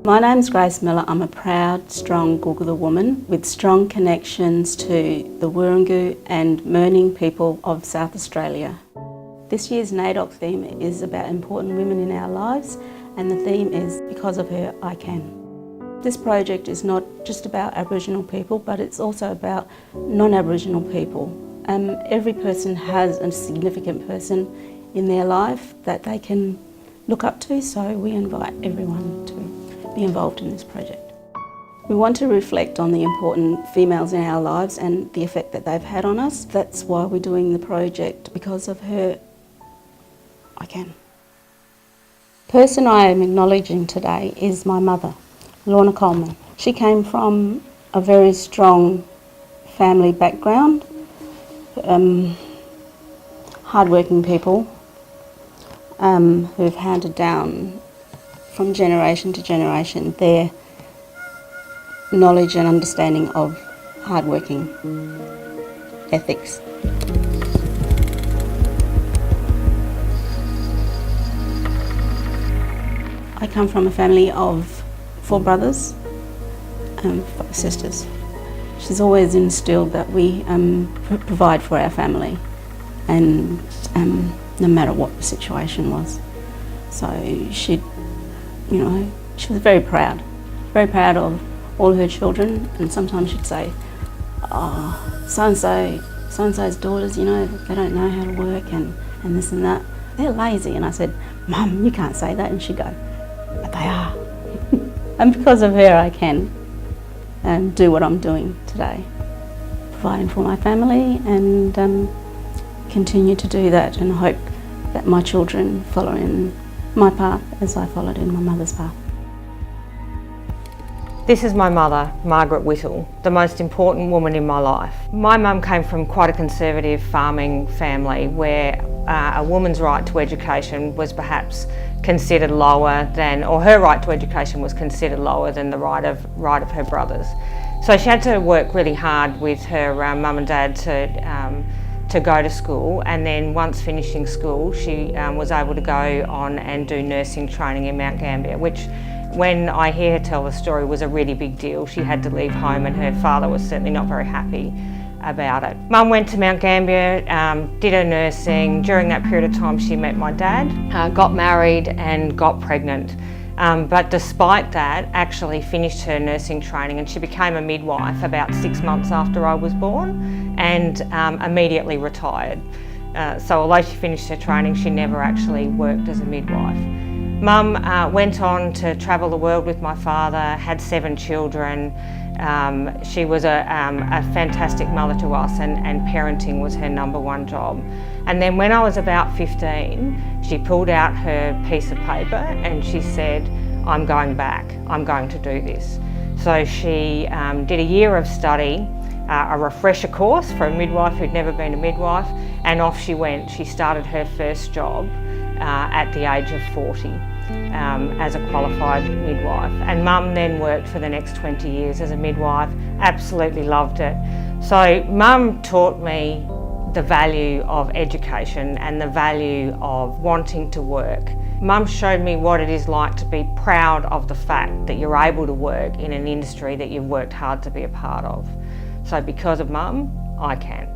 My name's Grace Miller. I'm a proud, strong Googler woman with strong connections to the Wurrungu and Mirning people of South Australia. This year's NAIDOC theme is about important women in our lives, and the theme is Because of Her, I Can. This project is not just about Aboriginal people, but it's also about non-Aboriginal people. Every person has a significant person in their life that they can look up to, so we invite everyone to be involved in this project. We want to reflect on the important females in our lives and the effect that they've had on us. That's why we're doing the project. Because of her, I can. The person I am acknowledging today is my mother, Lorna Coleman. She came from a very strong family background, hardworking people who've handed down from generation to generation their knowledge and understanding of hardworking ethics. I come from a family of 4 brothers and 5 sisters. She's always instilled that we provide for our family, and no matter what the situation was. So she was very proud of all her children, and sometimes she'd say, "Oh, so-and-so's daughters, they don't know how to work and this and that. They're lazy." And I said, "Mum, you can't say that." And she'd go, "But they are." And because of her, I can do what I'm doing today, providing for my family, and continue to do that, and hope that my children follow in my path as I followed in my mother's path. This is my mother, Margaret Whittle, the most important woman in my life. My mum came from quite a conservative farming family where a woman's right to education was perhaps considered lower than, or her right to education was considered lower than the right of her brothers. So she had to work really hard with her mum and dad to go to school, and then once finishing school she was able to go on and do nursing training in Mount Gambier, which, when I hear her tell the story, was a really big deal. She had to leave home and her father was certainly not very happy about it. Mum went to Mount Gambier, did her nursing. During that period of time she met my dad, got married and got pregnant. But despite that, actually finished her nursing training, and she became a midwife about 6 months after I was born, and immediately retired. So although she finished her training, she never actually worked as a midwife. Mum went on to travel the world with my father, had 7 children. She was a fantastic mother to us, and parenting was her #1 job. And then when I was about 15, she pulled out her piece of paper and she said, "I'm going back, I'm going to do this." So she did a year of study, a refresher course for a midwife who'd never been a midwife, and off she went. She started her first job at the age of 40 as a qualified midwife. And Mum then worked for the next 20 years as a midwife, absolutely loved it. So Mum taught me the value of education and the value of wanting to work. Mum showed me what it is like to be proud of the fact that you're able to work in an industry that you've worked hard to be a part of. So because of Mum, I can.